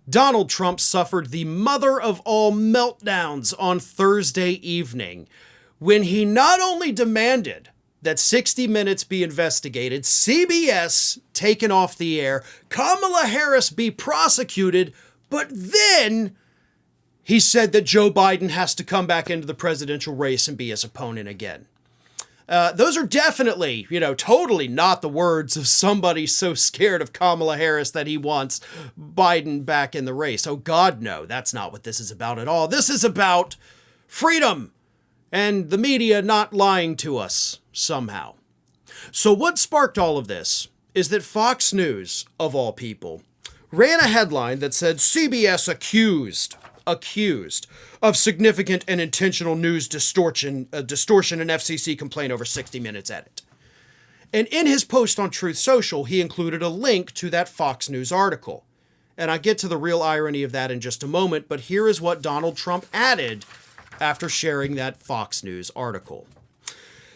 Donald Trump suffered the mother of all meltdowns on Thursday evening when he not only demanded that 60 Minutes be investigated, CBS taken off the air, Kamala Harris be prosecuted, but then he said that Joe Biden has to come back into the presidential race and be his opponent again. Those are definitely, totally not the words of somebody so scared of Kamala Harris that he wants Biden back in the race. Oh God, no, that's not what this is about at all. This is about freedom and the media not lying to us somehow. So what sparked all of this is that Fox News, of all people, ran a headline that said CBS accused of significant and intentional news distortion and FCC complaint over 60 Minutes edit. And in his post on Truth Social, he included a link to that Fox News article. And I get to the real irony of that in just a moment, but here is what Donald Trump added after sharing that Fox News article.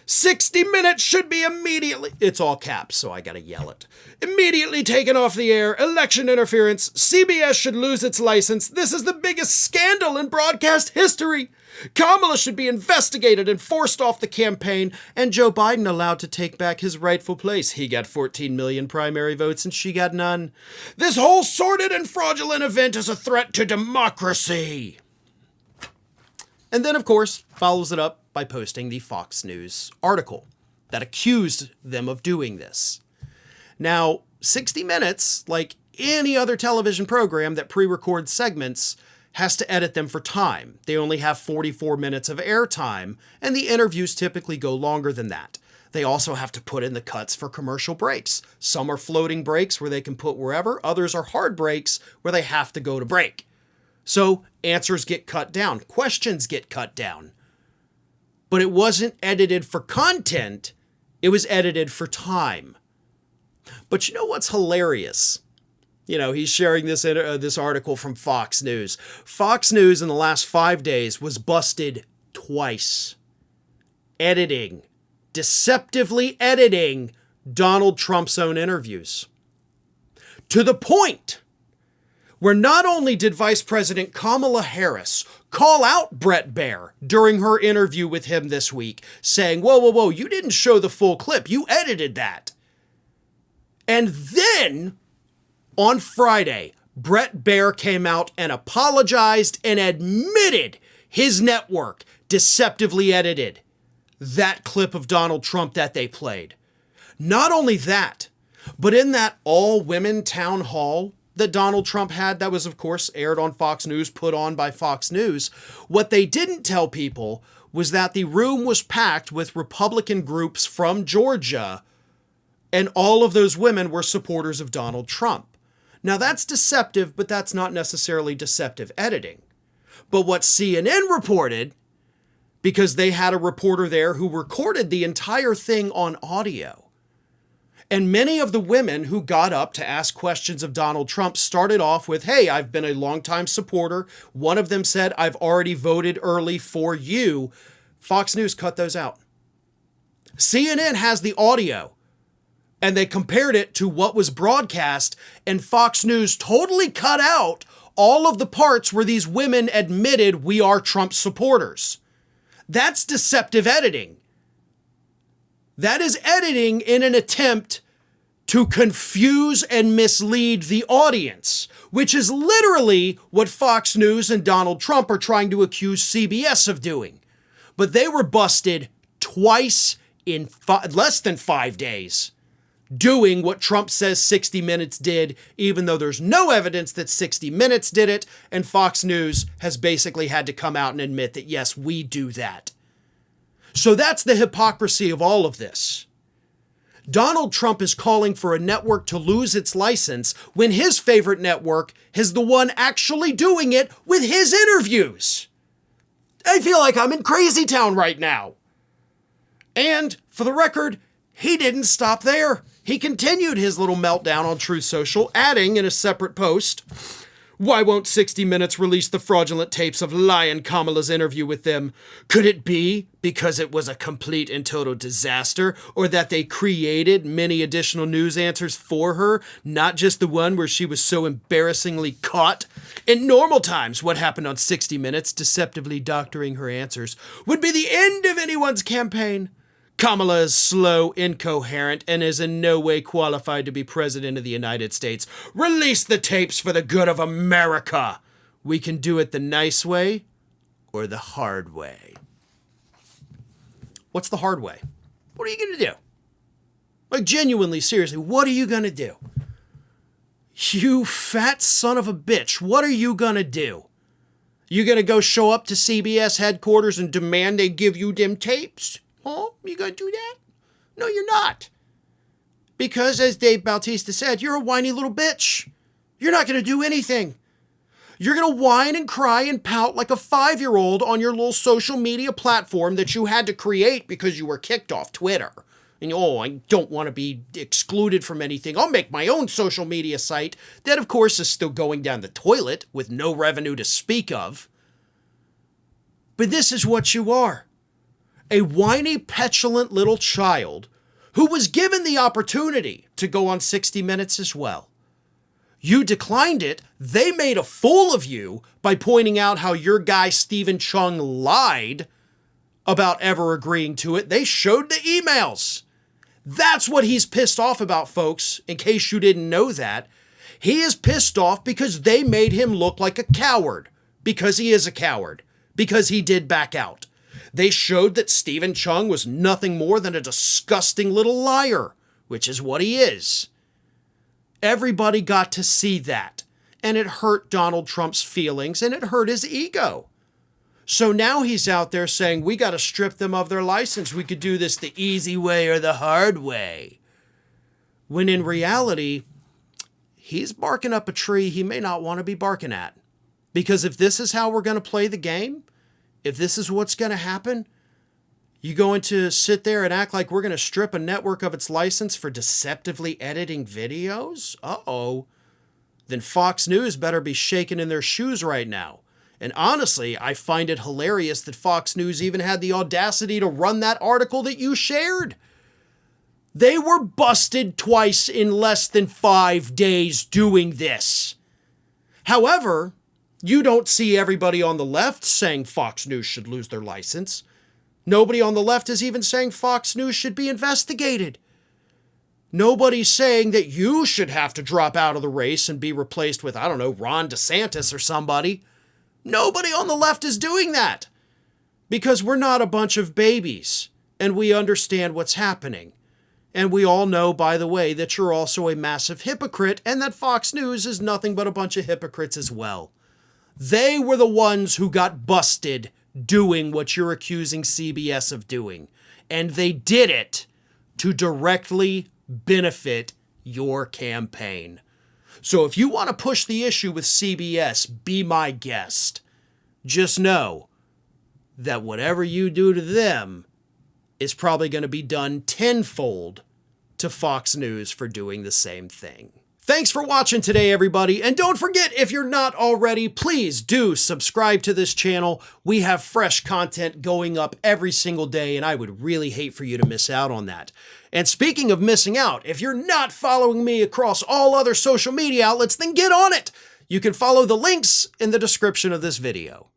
60 Minutes should be immediately, it's all caps, so I gotta yell it, immediately taken off the air. Election interference. CBS should lose its license. This is the biggest scandal in broadcast history. Kamala should be investigated and forced off the campaign, and Joe Biden allowed to take back his rightful place. He got 14 million primary votes and she got none. This whole sordid and fraudulent event is a threat to democracy. And then, of course, follows it up by posting the Fox News article that accused them of doing this. Now, 60 Minutes, like any other television program that pre-records segments, has to edit them for time. They only have 44 minutes of airtime, and the interviews typically go longer than that. They also have to put in the cuts for commercial breaks. Some are floating breaks where they can put wherever. Others are hard breaks where they have to go to break. So answers get cut down. Questions get cut down. But it wasn't edited for content. It was edited for time. But you know what's hilarious? He's sharing this article from Fox News. Fox News in the last 5 days was busted twice. Deceptively editing Donald Trump's own interviews. To the point where not only did Vice President Kamala Harris call out Bret Baier during her interview with him this week, saying, whoa, you didn't show the full clip, you edited that. And then, on Friday, Bret Baier came out and apologized and admitted his network deceptively edited that clip of Donald Trump that they played. Not only that, but in that all-women town hall that Donald Trump had, that was, of course, aired on Fox News, put on by Fox News, what they didn't tell people was that the room was packed with Republican groups from Georgia, and all of those women were supporters of Donald Trump. Now, that's deceptive, but that's not necessarily deceptive editing. But what CNN reported, because they had a reporter there who recorded the entire thing on audio, and many of the women who got up to ask questions of Donald Trump started off with, hey, I've been a longtime supporter. One of them said, I've already voted early for you. Fox News cut those out. CNN has the audio, and they compared it to what was broadcast, and Fox News totally cut out all of the parts where these women admitted we are Trump supporters. That's deceptive editing. That is editing in an attempt to confuse and mislead the audience, which is literally what Fox News and Donald Trump are trying to accuse CBS of doing. But they were busted twice in less than 5 days doing what Trump says 60 Minutes did, even though there's no evidence that 60 Minutes did it, and Fox News has basically had to come out and admit that, yes, we do that. So that's the hypocrisy of all of this. Donald Trump is calling for a network to lose its license when his favorite network is the one actually doing it with his interviews. I feel like I'm in crazy town right now. And for the record, he didn't stop there. He continued his little meltdown on Truth Social, adding in a separate post, why won't 60 Minutes release the fraudulent tapes of lying Kamala's interview with them? Could it be because it was a complete and total disaster, or that they created many additional news answers for her, not just the one where she was so embarrassingly caught? In normal times, what happened on 60 Minutes, deceptively doctoring her answers, would be the end of anyone's campaign. Kamala is slow, incoherent, and is in no way qualified to be president of the United States. Release the tapes for the good of America. We can do it the nice way or the hard way. What's the hard way? What are you going to do? Like, genuinely, seriously, what are you going to do? You fat son of a bitch, what are you going to do? You going to go show up to CBS headquarters and demand they give you them tapes? Huh? You going to do that? No, you're not. Because, as Dave Bautista said, you're a whiny little bitch. You're not going to do anything. You're going to whine and cry and pout like a 5-year-old on your little social media platform that you had to create because you were kicked off Twitter. And, I don't want to be excluded from anything. I'll make my own social media site that, of course, is still going down the toilet with no revenue to speak of. But this is what you are. A whiny, petulant little child who was given the opportunity to go on 60 Minutes as well. You declined it. They made a fool of you by pointing out how your guy Stephen Chung lied about ever agreeing to it. They showed the emails. That's what he's pissed off about, folks, in case you didn't know that. He is pissed off because they made him look like a coward, because he is a coward, because he did back out. They showed that Stephen Chung was nothing more than a disgusting little liar, which is what he is. Everybody got to see that, and it hurt Donald Trump's feelings, and it hurt his ego. So now he's out there saying, we got to strip them of their license. We could do this the easy way or the hard way. When in reality, he's barking up a tree he may not want to be barking at. Because if this is how we're going to play the game, if this is what's going to happen, you going to sit there and act like we're going to strip a network of its license for deceptively editing videos? Uh-oh. Then Fox News better be shaking in their shoes right now. And honestly, I find it hilarious that Fox News even had the audacity to run that article that you shared. They were busted twice in less than 5 days doing this. However, you don't see everybody on the left saying Fox News should lose their license. Nobody on the left is even saying Fox News should be investigated. Nobody's saying that you should have to drop out of the race and be replaced with, Ron DeSantis or somebody. Nobody on the left is doing that. Because we're not a bunch of babies, and we understand what's happening. And we all know, by the way, that you're also a massive hypocrite, and that Fox News is nothing but a bunch of hypocrites as well. They were the ones who got busted doing what you're accusing CBS of doing. And they did it to directly benefit your campaign. So if you want to push the issue with CBS, be my guest. Just know that whatever you do to them is probably going to be done tenfold to Fox News for doing the same thing. Thanks for watching today, everybody. And don't forget, if you're not already, please do subscribe to this channel. We have fresh content going up every single day, and I would really hate for you to miss out on that. And speaking of missing out, if you're not following me across all other social media outlets, then get on it. You can follow the links in the description of this video.